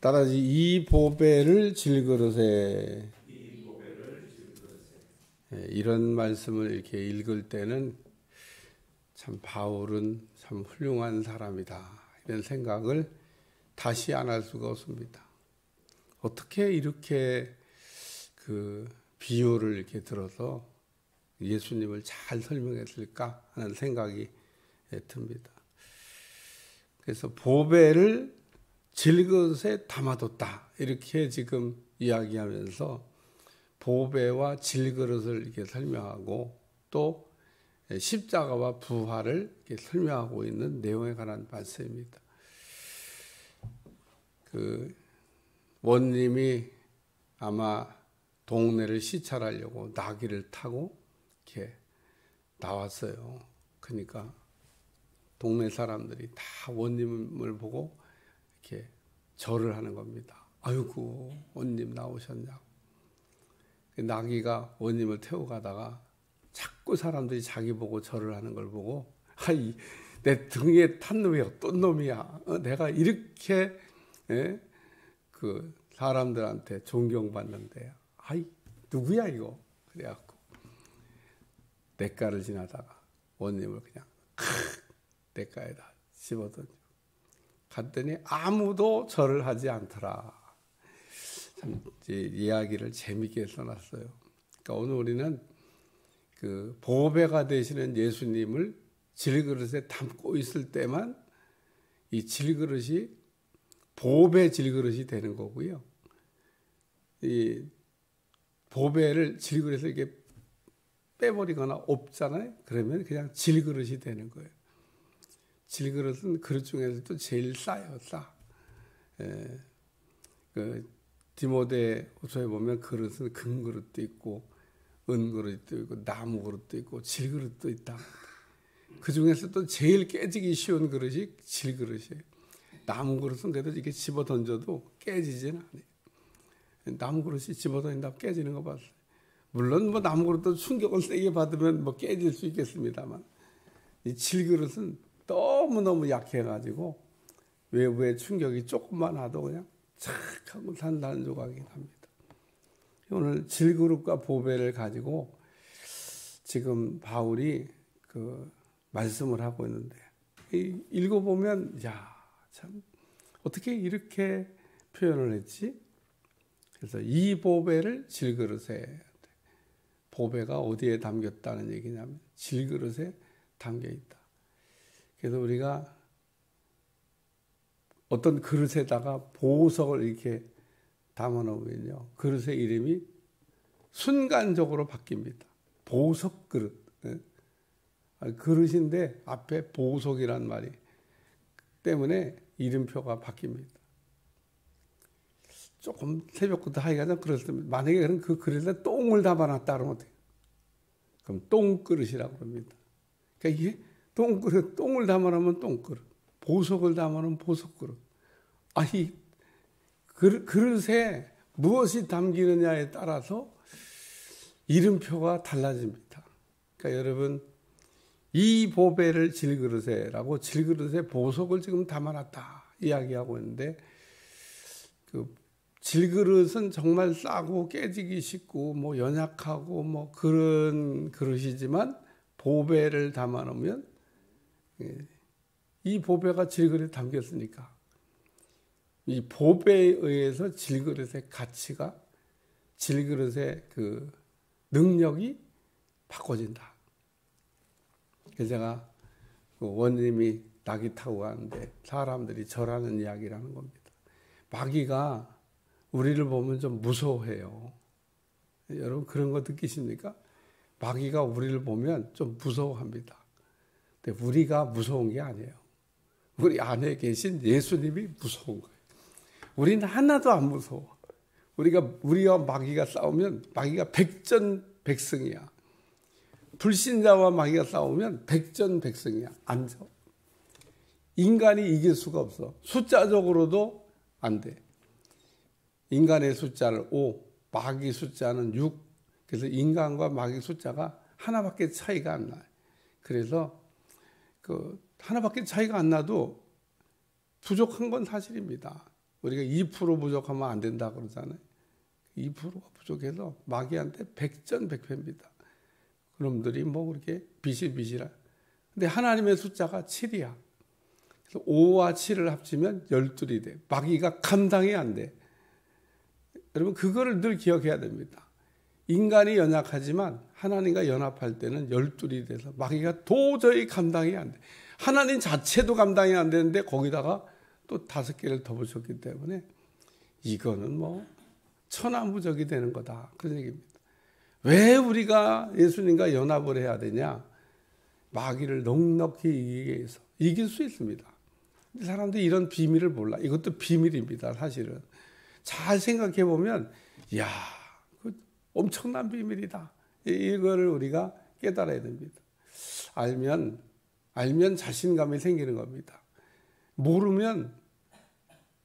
따라지 이 보배를 질그릇에. 이런 말씀을 이렇게 읽을 때는 참 바울은 참 훌륭한 사람이다, 이런 생각을 다시 안 할 수가 없습니다. 어떻게 이렇게 그 비유를 이렇게 들어서 예수님을 잘 설명했을까 하는 생각이 듭니다. 그래서 보배를 질그릇에 담아뒀다, 이렇게 지금 이야기하면서 보배와 질그릇을 이렇게 설명하고 또 십자가와 부활을 이렇게 설명하고 있는 내용에 관한 말씀입니다. 그 원님이 아마 동네를 시찰하려고 나귀를 타고 이렇게 나왔어요. 그러니까 동네 사람들이 다 원님을 보고 이렇게 절을 하는 겁니다. 아이고, 원님 나오셨냐고. 나귀가 원님을 태워 가다가 자꾸 사람들이 자기 보고 절을 하는 걸 보고, 아이, 내 등에 탄 놈이 어떤 놈이야. 내가 이렇게 그 사람들한테 존경받는데, 아이, 누구야 이거. 그래갖고 냇가를 지나다가 원님을 그냥 냇가에다 집어던지고 갔더니 아무도 절을 하지 않더라. 참 이야기를 재미있게 써놨어요. 그러니까 오늘 우리는 그 보배가 되시는 예수님을 질그릇에 담고 있을 때만 이 질그릇이 보배 질그릇이 되는 거고요. 이 보배를 질그릇에 이렇게 빼버리거나 없잖아요. 그러면 그냥 질그릇이 되는 거예요. 질그릇은 그릇 중에서도 제일 싸요, 싸. 디모데후서에 보면 그릇은 금그릇도 있고 은그릇도 있고 나무그릇도 있고 질그릇도 있다. 그 중에서도 제일 깨지기 쉬운 그릇이 질그릇이에요. 나무그릇은 그래도 이렇게 집어 던져도 깨지지는 않아요. 나무그릇이 집어 던진다고 깨지는 거 봤어요. 물론 뭐 나무그릇도 충격을 세게 받으면 뭐 깨질 수 있겠습니다만, 이 질그릇은 너무너무 약해가지고 외부의 충격이 조금만 와도 그냥 착 하고 산다는 조각이 납니다. 오늘 질그릇과 보배를 가지고 지금 바울이 그 말씀을 하고 있는데, 읽어보면 야, 참 어떻게 이렇게 표현을 했지? 그래서 이 보배를 질그릇에, 보배가 어디에 담겼다는 얘기냐면 질그릇에 담겨 있다. 그래서 우리가 어떤 그릇에다가 보석을 이렇게 담아놓으면요, 그릇의 이름이 순간적으로 바뀝니다. 보석 그릇. 그릇인데 앞에 보석이란 말이 때문에 이름표가 바뀝니다. 조금 새벽부터 하기가 좀 그렇습니다. 만약에 그럼 그 그릇에 똥을 담아놨다 그러면 어때요? 그럼 똥그릇이라고 합니다. 그러니까 이게 똥그릇, 똥을 담아놓으면 똥그릇, 보석을 담아놓으면 보석그릇. 이 그릇에 무엇이 담기느냐에 따라서 이름표가 달라집니다. 그러니까 여러분, 이 보배를 질그릇에라고, 질그릇에 보석을 지금 담아놨다 이야기하고 있는데, 그 질그릇은 정말 싸고 깨지기 쉽고 뭐 연약하고 뭐 그런 그릇이지만, 보배를 담아놓으면, 이 보배가 질그릇에 담겼으니까 이 보배에 의해서 질그릇의 가치가, 질그릇의 그 능력이 바꿔진다. 그래서 제가 그 원님이 낙이 타고 가는데 사람들이 절하는 이야기라는 겁니다. 마귀가 우리를 보면 좀 무서워해요. 여러분 그런 거 느끼십니까? 마귀가 우리를 보면 좀 무서워합니다. 근데 우리가 무서운 게 아니에요. 우리 안에 계신 예수님이 무서운 거예요. 우리는 하나도 안 무서워. 우리와 마귀가 싸우면 마귀가 백전백승이야. 불신자와 마귀가 싸우면 백전백승이야. 안 져. 인간이 이길 수가 없어. 숫자적으로도 안 돼. 인간의 숫자는 5, 마귀 숫자는 6. 그래서 인간과 마귀 숫자가 하나밖에 차이가 안 나요. 그래서 그 하나밖에 차이가 안 나도 부족한 건 사실입니다. 우리가 2% 부족하면 안 된다 그러잖아요. 2%가 부족해서 마귀한테 백전백패입니다. 그놈들이 뭐 그렇게 비실비실하. 근데 하나님의 숫자가 7이야. 그래서 5와 7을 합치면 12이 돼. 마귀가 감당이 안 돼. 여러분 그거를 늘 기억해야 됩니다. 인간이 연약하지만 하나님과 연합할 때는 12이 돼서 마귀가 도저히 감당이 안 돼. 하나님 자체도 감당이 안 되는데 거기다가 또 5개를 더 붙였기 때문에 이거는 뭐 천하무적이 되는 거다. 그런 얘기입니다. 왜 우리가 예수님과 연합을 해야 되냐? 마귀를 넉넉히 이기기 위해서. 이길 수 있습니다. 근데 사람들이 이런 비밀을 몰라. 이것도 비밀입니다. 사실은. 잘 생각해 보면 이야, 엄청난 비밀이다. 이거를 우리가 깨달아야 됩니다. 알면 자신감이 생기는 겁니다. 모르면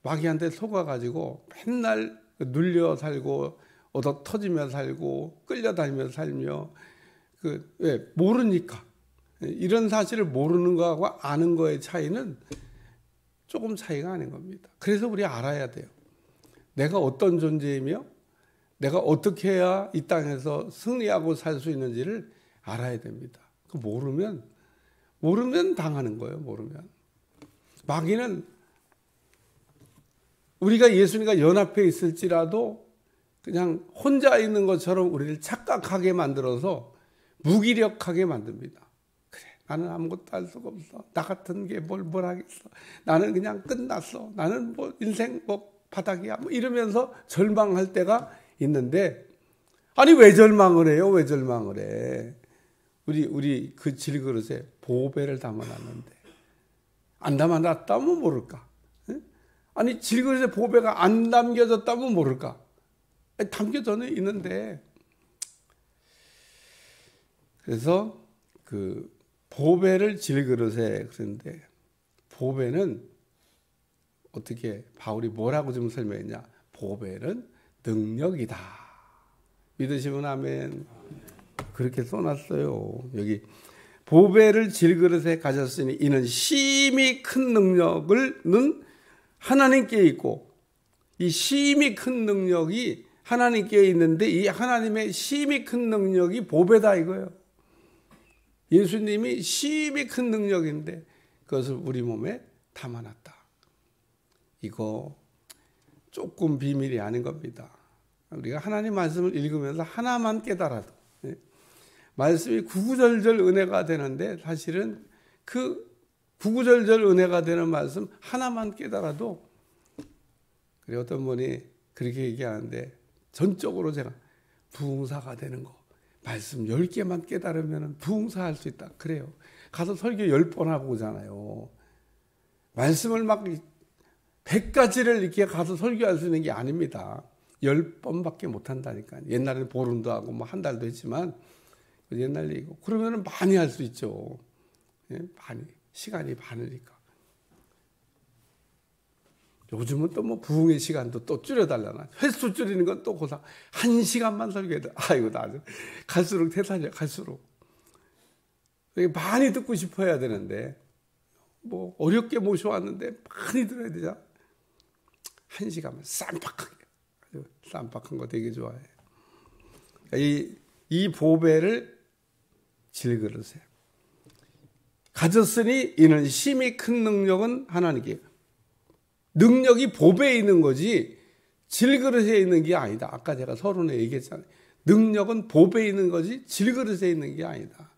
마귀한테 속아가지고 맨날 눌려 살고 얻어 터지며 살고 끌려다니며 살며 왜 모르니까 이런 사실을 모르는 거하고 아는 거의 차이는 조금 차이가 아닌 겁니다. 그래서 우리 알아야 돼요. 내가 어떤 존재이며 내가 어떻게 해야 이 땅에서 승리하고 살 수 있는지를 알아야 됩니다. 모르면 당하는 거예요. 모르면. 마귀는 우리가 예수님과 연합해 있을지라도 그냥 혼자 있는 것처럼 우리를 착각하게 만들어서 무기력하게 만듭니다. 그래, 나는 아무것도 할 수가 없어. 나 같은 게 뭘 하겠어. 나는 그냥 끝났어. 나는 뭐 인생 뭐 바닥이야. 뭐 이러면서 절망할 때가 있는데, 아니 왜 절망을 해요? 왜 절망을 해? 우리 그 질그릇에 보배를 담아놨는데 안 담아놨다면 모를까? 아니 질그릇에 보배가 안 담겨졌다면 모를까? 담겨져는 있는데. 그래서 그 보배를 질그릇에 그랬는데 보배는 어떻게 바울이 뭐라고 좀 설명했냐? 보배는 능력이다. 믿으시면 아멘. 그렇게 써놨어요. 여기 보배를 질그릇에 가졌으니 이는 심히 큰 능력은 하나님께 있고, 이 심히 큰 능력이 하나님께 있는데 이 하나님의 심히 큰 능력이 보배다 이거예요. 예수님이 심히 큰 능력인데 그것을 우리 몸에 담아놨다. 이거 조금 비밀이 아닌 겁니다. 우리가 하나님 말씀을 읽으면서 하나만 깨달아도 말씀이 구구절절 은혜가 되는데 사실은 그 구구절절 은혜가 되는 말씀 하나만 깨달아도, 그래 어떤 분이 그렇게 얘기하는데 전적으로 제가 부흥사가 되는 거 말씀 10개만 깨달으면 부흥사할 수 있다. 그래요. 가서 설교 10번 하고 오잖아요. 말씀을 막 100가지를 이렇게 가서 설교할 수 있는 게 아닙니다. 10번밖에 못 한다니까요. 옛날에는 보름도 하고 뭐 한 달도 했지만 옛날 얘기고. 그러면 많이 할 수 있죠. 많이. 시간이 많으니까. 요즘은 또 뭐 부흥의 시간도 또 줄여달라나. 횟수 줄이는 건 또 고사. 1시간만 설교해도 아이고 나 갈수록 태산이야. 갈수록. 많이 듣고 싶어 해야 되는데 뭐 어렵게 모셔왔는데 많이 들어야 되잖아. 1시간만 쌈박하게. 쌈박한 거 되게 좋아해. 이 보배를 질그릇에 가졌으니 이는 심히 큰 능력은 하나님께. 능력이 보배에 있는 거지 질그릇에 있는 게 아니다. 아까 제가 서론에 얘기했잖아요. 능력은 보배에 있는 거지 질그릇에 있는 게 아니다.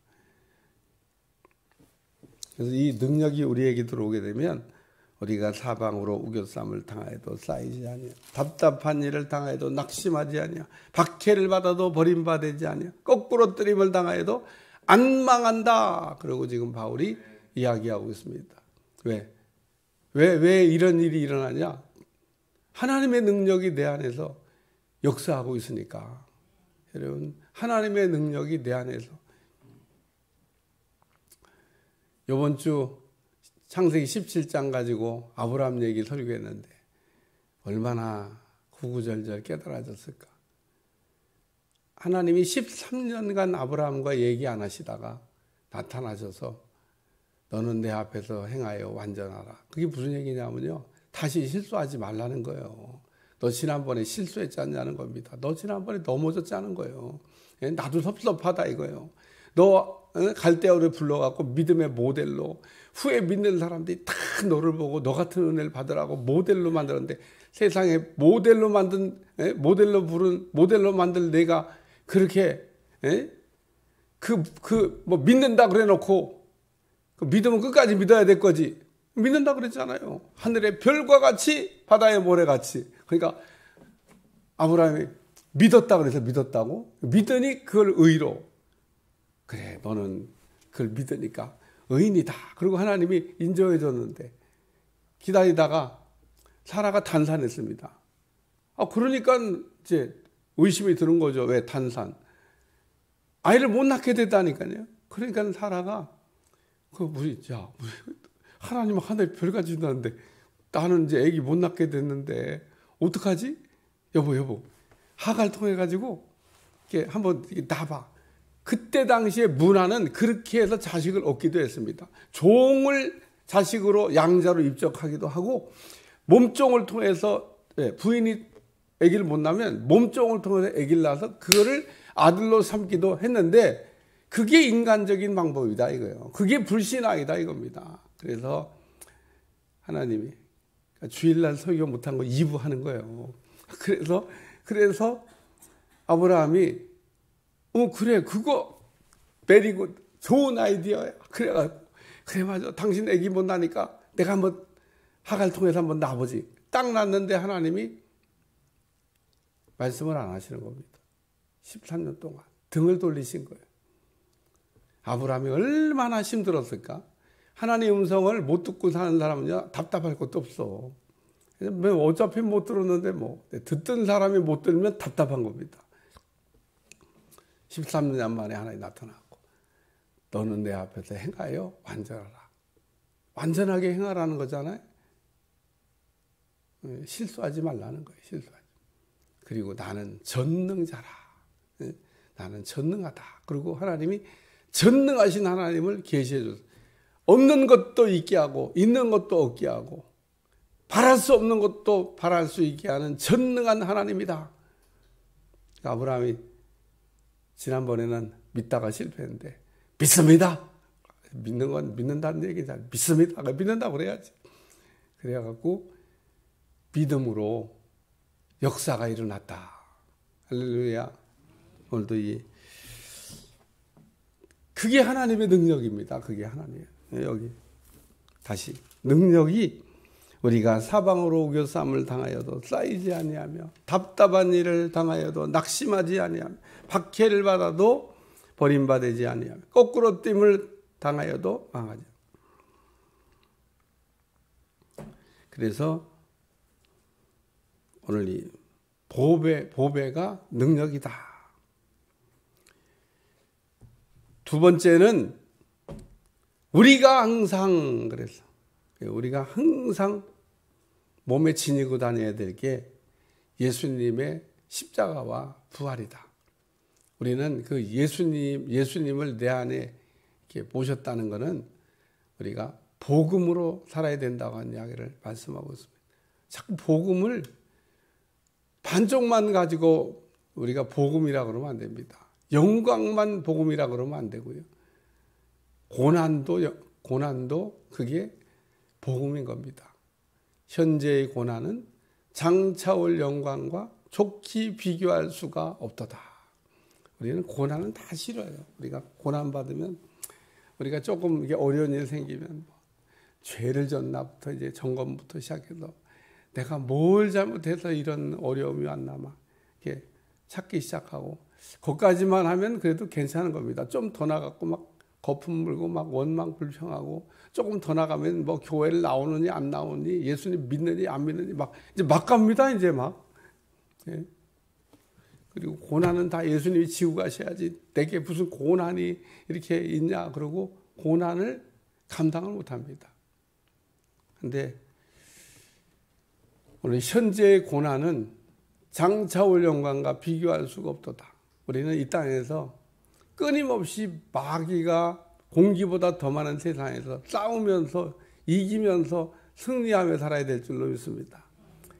그래서 이 능력이 우리에게 들어오게 되면 우리가 사방으로 우겨쌈을 당하여도 쌓이지 아니야. 답답한 일을 당하여도 낙심하지 아니야. 박해를 받아도 버림받지 아니야. 거꾸로 뜨림을 당하여도 안 망한다. 그러고 지금 바울이 이야기하고 있습니다. 왜 이런 일이 일어나냐? 하나님의 능력이 내 안에서 역사하고 있으니까. 여러분, 하나님의 능력이 내 안에서. 이번 주 창세기 17장 가지고 아브라함 얘기 설교했는데 얼마나 구구절절 깨달아졌을까. 하나님이 13년간 아브라함과 얘기 안 하시다가 나타나셔서 너는 내 앞에서 행하여 완전하라. 그게 무슨 얘기냐면요. 다시 실수하지 말라는 거예요. 너 지난번에 실수했지 않냐는 겁니다. 너 지난번에 넘어졌지 않은 거예요. 나도 섭섭하다 이거예요. 너 갈대아우를 불러갖고 믿음의 모델로 후에 믿는 사람들이 다 너를 보고 너 같은 은혜를 받으라고 모델로 만들었는데 세상에 모델로 만든 모델로 만들 내가 그렇게 뭐 믿는다 그래 놓고 그 믿으면 끝까지 믿어야 될 거지. 믿는다 그랬잖아요. 하늘의 별과 같이 바다의 모래같이. 그러니까 아브라함이 믿었다 그래서 믿었다고. 믿으니 그걸 의로. 그래 너는 그걸 믿으니까 의인이다. 그리고 하나님이 인정해 줬는데 기다리다가 사라가 단산했습니다. 그러니까 이제 의심이 드는 거죠. 왜 단산? 아이를 못 낳게 됐다니까요. 그러니까 사라가 하나님 하늘에 별같이 준다는데 나는 이제 아기 못 낳게 됐는데 어떡하지? 여보 하갈 통해 가지고 이렇게 한번 놔봐. 그때 당시에 문화는 그렇게 해서 자식을 얻기도 했습니다. 종을 자식으로 양자로 입적하기도 하고 몸종을 통해서 부인이 아기를 못 낳으면 몸종을 통해서 아기를 낳아서 그거를 아들로 삼기도 했는데 그게 인간적인 방법이다 이거예요. 그게 불신앙이다 이겁니다. 그래서 하나님이 주일날 설교 못한 거 2부 하는 거예요. 그래서 아브라함이 그래 그거 베리고 좋은 아이디어야. 그래 맞아. 당신 아기 못 낳으니까 내가 한번 하갈 통해서 한번 낳아보지. 딱 낳았는데 하나님이 말씀을 안 하시는 겁니다. 13년 동안 등을 돌리신 거예요. 아브라함이 얼마나 힘들었을까? 하나님의 음성을 못 듣고 사는 사람은요 답답할 것도 없어. 어차피 못 들었는데 듣던 사람이 못 들으면 답답한 겁니다. 13년 만에 하나님 나타나고 너는 내 앞에서 행하여 완전하라. 완전하게 행하라는 거잖아요. 실수하지 말라는 거예요. 실수하지. 그리고 나는 전능자라. 나는 전능하다. 그리고 하나님이 전능하신 하나님을 계시해 줬어요. 없는 것도 있게 하고 있는 것도 없게 하고 바랄 수 없는 것도 바랄 수 있게 하는 전능한 하나님이다. 아브라함이 지난번에는 믿다가 실패했는데 믿습니다. 믿는 건 믿는다는 얘기잖아요. 믿습니다. 믿는다고 그래야지. 그래갖고 믿음으로 역사가 일어났다. 할렐루야. 오늘도 그게 하나님의 능력입니다. 그게 하나님이에요. 여기 다시 능력이 우리가 사방으로 우겨쌈을 당하여도 쌓이지 아니하며 답답한 일을 당하여도 낙심하지 아니하며 박해를 받아도 버림받지 아니하며 거꾸로 됨을 당하여도 망하지. 그래서 오늘 이 보배가 능력이다. 두 번째는 우리가 항상 몸에 지니고 다녀야 될 게 예수님의 십자가와 부활이다. 우리는 그 예수님을 내 안에 이렇게 모셨다는 것은 우리가 복음으로 살아야 된다고 하는 이야기를 말씀하고 있습니다. 자꾸 복음을 반쪽만 가지고 우리가 복음이라고 그러면 안 됩니다. 영광만 복음이라고 그러면 안 되고요. 고난도 그게 복음인 겁니다. 현재의 고난은 장차올 영광과 좋게 비교할 수가 없도다. 우리는 고난은 다 싫어요. 우리가 고난 받으면 우리가 조금 이게 어려운 일 생기면 죄를 졌나부터 이제 점검부터 시작해서 내가 뭘 잘못해서 이런 어려움이 왔나 막 이렇게 찾기 시작하고 거기까지만 하면 그래도 괜찮은 겁니다. 좀 더 나가고 막 거품 물고 막 원망 불평하고 조금 더 나가면 뭐 교회를 나오느니 안 나오니 예수님 믿느니 안 믿느니 막 이제 막 갑니다. 이제 막. 예. 그리고 고난은 다 예수님이 지고 가셔야지 내게 무슨 고난이 이렇게 있냐 그러고 고난을 감당을 못합니다. 근데 오늘 현재의 고난은 장차올 영광과 비교할 수가 없도다. 우리는 이 땅에서 끊임없이 마귀가 공기보다 더 많은 세상에서 싸우면서 이기면서 승리하며 살아야 될 줄로 믿습니다.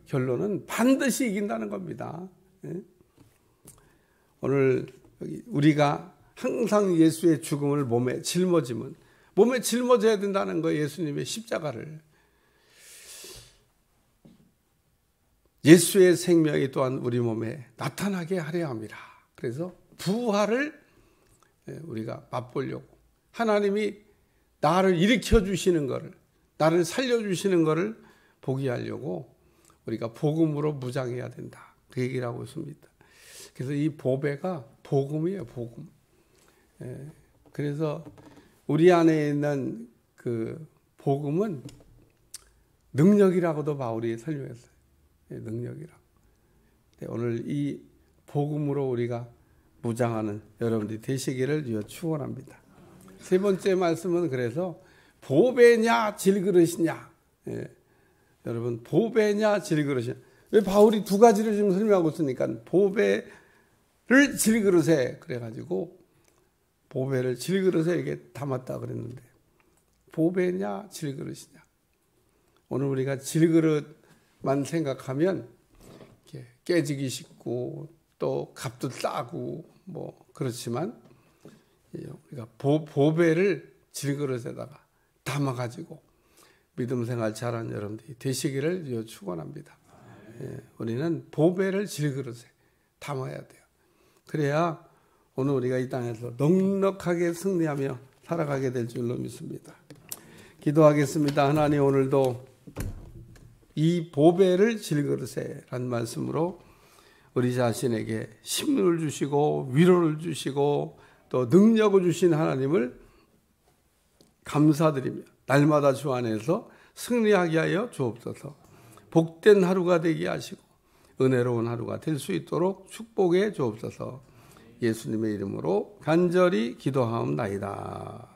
결론은 반드시 이긴다는 겁니다. 오늘 우리가 항상 예수의 죽음을 몸에 짊어져야 된다는 거예요. 예수님의 십자가를. 예수의 생명이 또한 우리 몸에 나타나게 하려 합니다. 그래서 부활을 우리가 맛보려고 하나님이 나를 일으켜 주시는 것을, 나를 살려주시는 것을 보게 하려고 우리가 복음으로 무장해야 된다. 그 얘기를 하고 있습니다. 그래서 이 보배가 복음이에요, 복음. 그래서 우리 안에 있는 그 복음은 능력이라고도 바울이 설명했어요. 능력이라고. 오늘 이 복음으로 우리가 무장하는 여러분들이 되시기를 축원합니다. 세 번째 말씀은 그래서 보배냐 질그릇이냐. 여러분 보배냐 질그릇이냐. 왜 바울이 두 가지를 지금 설명하고 있으니까 보배를 질그릇에 그래가지고 보배를 질그릇에 이게 담았다 그랬는데 보배냐 질그릇이냐. 오늘 우리가 질그릇만 생각하면 깨지기 쉽고 또 값도 싸고 뭐 그렇지만 우리가 보배를 질그릇에다가 담아가지고 믿음 생활 잘하는 여러분들이 되시기를 축원합니다. 우리는 보배를 질그릇에 담아야 돼요. 그래야 오늘 우리가 이 땅에서 넉넉하게 승리하며 살아가게 될 줄로 믿습니다. 기도하겠습니다. 하나님, 오늘도 이 보배를 질그릇에 라는 말씀으로 우리 자신에게 힘을 주시고 위로를 주시고 또 능력을 주신 하나님을 감사드리며 날마다 주 안에서 승리하게 하여 주옵소서. 복된 하루가 되게 하시고 은혜로운 하루가 될 수 있도록 축복해 주옵소서. 예수님의 이름으로 간절히 기도하옵나이다.